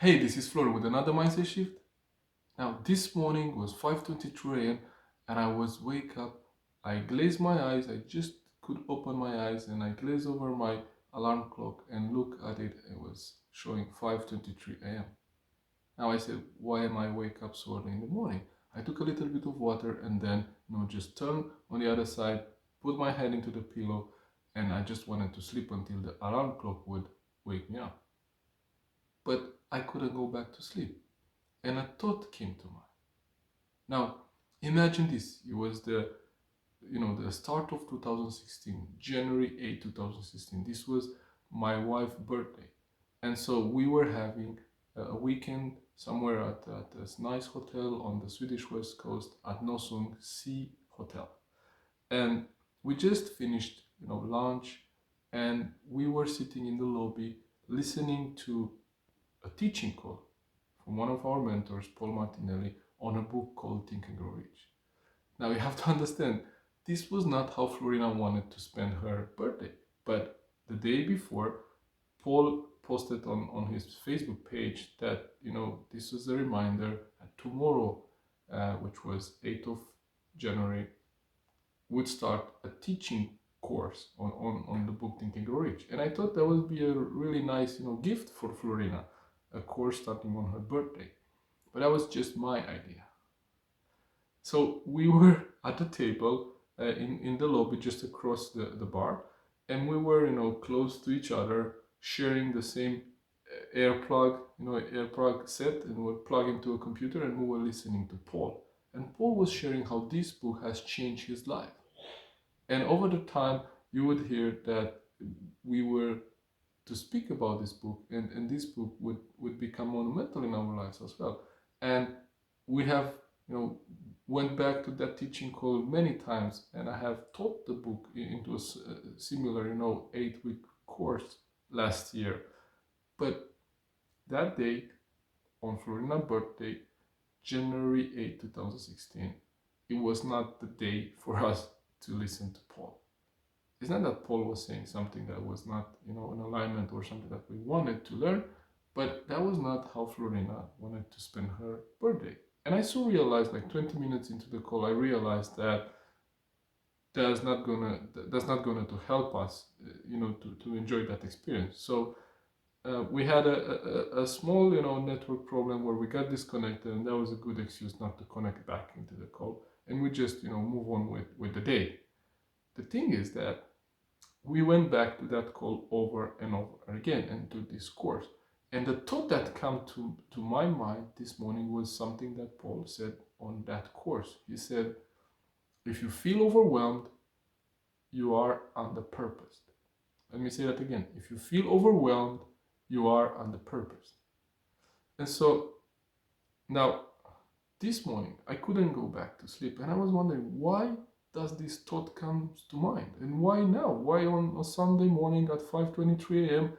Hey, this is Florina with another mindset shift. Now, this morning was 5:23 a.m. and I was wake up. I glazed my eyes. I just could open my eyes and I glazed over my alarm clock and look at it. It was showing 5:23 a.m. Now I said, why am I wake up so early in the morning? I took a little bit of water and then, just turn on the other side, put my head into the pillow, and I just wanted to sleep until the alarm clock would wake me up. But I couldn't go back to sleep. And a thought came to mind. Now, imagine this. It was the start of 2016, January 8, 2016. This was my wife's birthday. And so we were having a weekend somewhere at this nice hotel on the Swedish west coast at Nosung Sea Hotel. And we just finished, lunch, and we were sitting in the lobby listening to a teaching call from one of our mentors, Paul Martinelli, on a book called Think and Grow Rich. Now you have to understand, this was not how Florina wanted to spend her birthday. But the day before, Paul posted on his Facebook page that, this was a reminder that tomorrow, which was 8th of January, would start a teaching course on the book Think and Grow Rich. And I thought that would be a really nice, gift for Florina, a course starting on her birthday. But that was just my idea. So we were at the table in the lobby just across the bar, and we were, close to each other, sharing the same air plug set, and we're plugged into a computer, and we were listening to Paul. And Paul was sharing how this book has changed his life. And over the time, you would hear that we were to speak about this book, and this book would become monumental in our lives as well. And we have, went back to that teaching call many times, and I have taught the book into a similar, 8-week course last year. But that day, on Florina's birthday, January 8, 2016, it was not the day for us to listen to Paul. It's not that Paul was saying something that was not, in alignment or something that we wanted to learn, but that was not how Florina wanted to spend her birthday. And I soon realized, like 20 minutes into the call, I realized that that's not gonna to help us, to enjoy that experience. So we had a small, network problem where we got disconnected, and that was a good excuse not to connect back into the call, and we just, move on with the day. The thing is that we went back to that call over and over again and to this course. And the thought that came to my mind this morning was something that Paul said on that course. He said, if you feel overwhelmed, you are underpurposed. Let me say that again. If you feel overwhelmed, you are underpurposed. And so now, this morning, I couldn't go back to sleep, and I was wondering, why does this thought come to mind? And why now? Why on a Sunday morning at 5:23 a.m.?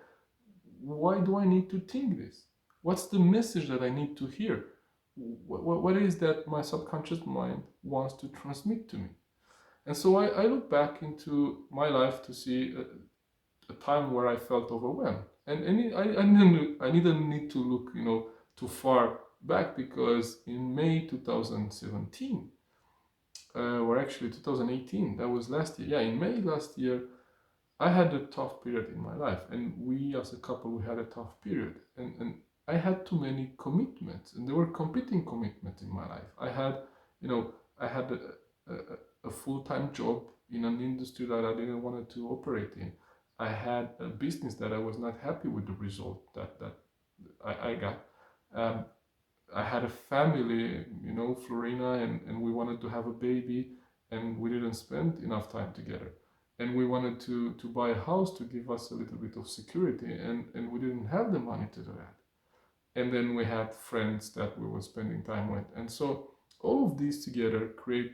Why do I need to think this? What's the message that I need to hear? What is that my subconscious mind wants to transmit to me? And so I look back into my life to see a time where I felt overwhelmed. And I didn't need to look, too far back, because in May 2017, or actually 2018, that was last year. Yeah, in May last year, I had a tough period in my life, and we as a couple, we had a tough period, and I had too many commitments, and there were competing commitments in my life. I had a full-time job in an industry that I didn't want to operate in. I had a business that I was not happy with the result that I got. Um, I had a family, Florina, and we wanted to have a baby, and we didn't spend enough time together. And we wanted to buy a house to give us a little bit of security, and we didn't have the money to do that. And then we had friends that we were spending time with. And so all of these together create,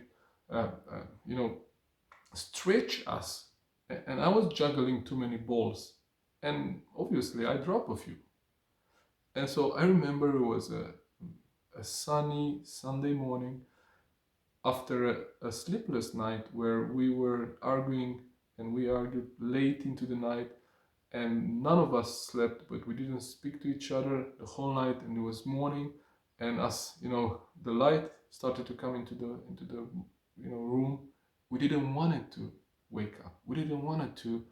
stretch us. And I was juggling too many balls. And obviously I dropped a few. And so I remember it was a sunny Sunday morning after a sleepless night where we were arguing, and we argued late into the night. and none of us slept, but we didn't speak to each other the whole night, and it was morning, and as the light started to come into the room, we didn't want it to wake up. We didn't want it to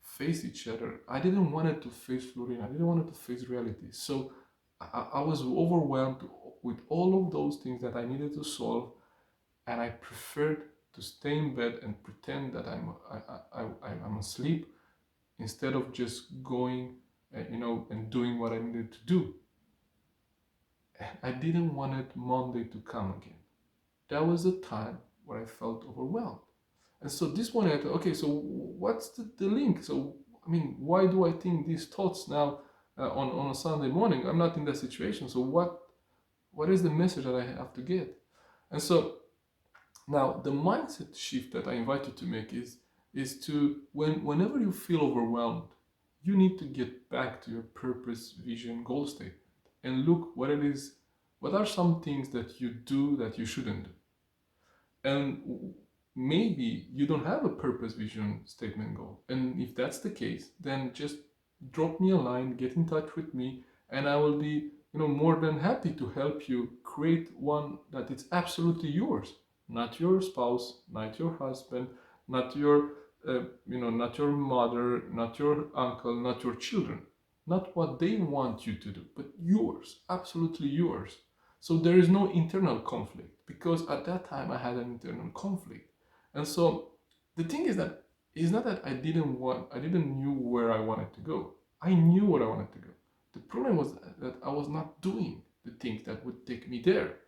face each other. I didn't want it to face Florina. I didn't want it to face reality. So I was overwhelmed with all of those things that I needed to solve, and I preferred to stay in bed and pretend that I'm asleep, instead of just going, and doing what I needed to do. I didn't want it Monday to come again. That was the time where I felt overwhelmed. And so this morning I thought, okay, so what's the link? So, I mean, why do I think these thoughts now on a Sunday morning? I'm not in that situation. So what is the message that I have to get? And so now the mindset shift that I invite you to make is to, whenever you feel overwhelmed, you need to get back to your purpose, vision, goal statement, and look what are some things that you do that you shouldn't do. And maybe you don't have a purpose, vision, statement, goal. And if that's the case, then just drop me a line, get in touch with me, and I will be more than happy to help you create one that is absolutely yours, not your spouse, not your husband, not your not your mother, not your uncle, not your children, not what they want you to do, but yours, absolutely yours. So there is no internal conflict, because at that time I had an internal conflict. And so the thing is that it's not that I didn't knew where I wanted to go. I knew where I wanted to go. The problem was that I was not doing the things that would take me there.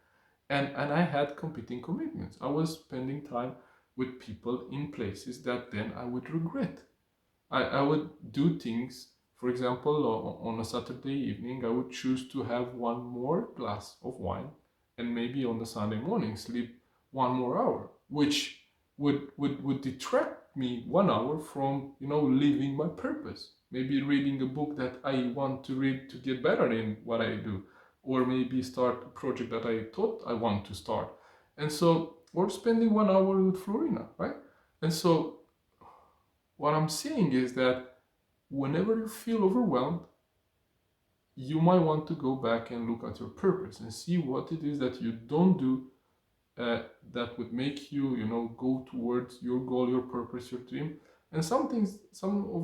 And I had competing commitments. I was spending time with people in places that then I would regret. I would do things, for example, on a Saturday evening, I would choose to have one more glass of wine, and maybe on the Sunday morning sleep one more hour, which would detract me 1 hour from living my purpose. Maybe reading a book that I want to read to get better in what I do, or maybe start a project that I thought I want to start. And so, or spending 1 hour with Florina, right? And so what I'm saying is that whenever you feel overwhelmed, you might want to go back and look at your purpose and see what it is that you don't do that would make you, go towards your goal, your purpose, your dream. And some of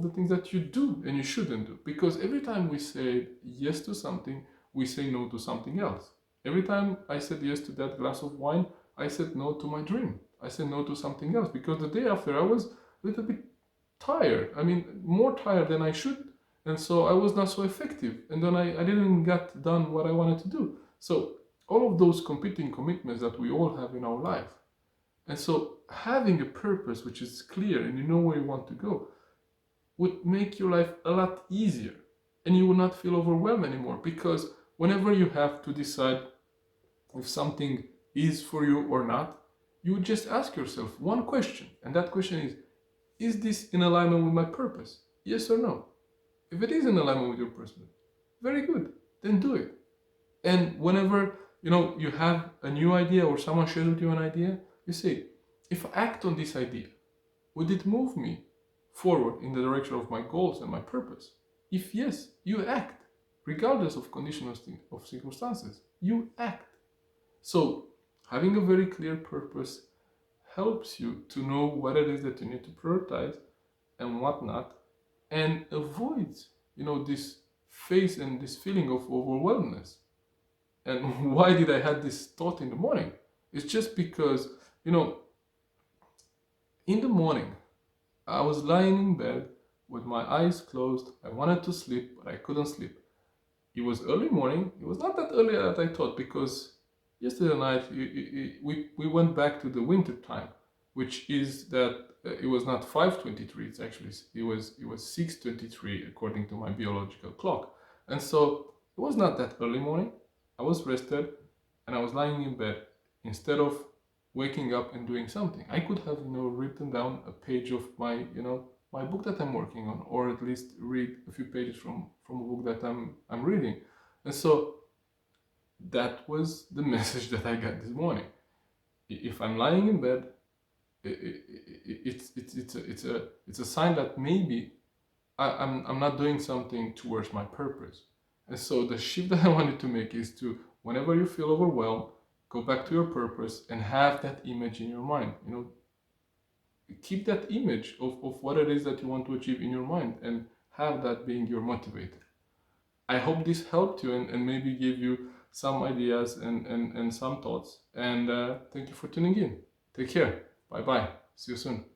the things that you do and you shouldn't do. Because every time we say yes to something, we say no to something else. Every time I said yes to that glass of wine, I said no to my dream. I said no to something else. Because the day after, I was a little bit tired. I mean, more tired than I should. And so I was not so effective. And then I didn't get done what I wanted to do. So all of those competing commitments that we all have in our life. And so having a purpose which is clear and you know where you want to go would make your life a lot easier. And you will not feel overwhelmed anymore, because whenever you have to decide if something is for you or not, you would just ask yourself one question. And that question is this in alignment with my purpose? Yes or no? If it is in alignment with your purpose, very good, then do it. And whenever you have a new idea or someone shares with you an idea, you say, if I act on this idea, would it move me forward in the direction of my goals and my purpose? If yes, you act, regardless of conditions of circumstances. You act. So having a very clear purpose helps you to know what it is that you need to prioritize and what not, and avoids this phase and this feeling of overwhelmness. And why did I have this thought in the morning? It's just because, in the morning, I was lying in bed with my eyes closed. I wanted to sleep, but I couldn't sleep. It was early morning. It was not that early that I thought, because yesterday night we went back to the winter time, which is that it was not 5:23. It's actually it was 6:23 according to my biological clock, and so it was not that early morning. I was rested, and I was lying in bed. Instead of waking up and doing something, I could have written down a page of my my book that I'm working on, or at least read a few pages from a book that I'm reading. And so that was the message that I got this morning. If I'm lying in bed, it's a sign that maybe I'm not doing something towards my purpose. And so the shift that I wanted to make is to, whenever you feel overwhelmed, go back to your purpose and have that image in your mind. You know, keep that image of what it is that you want to achieve in your mind and have that being your motivator. I hope this helped you and maybe gave you some ideas and some thoughts. And thank you for tuning in. Take care. Bye bye. See you soon.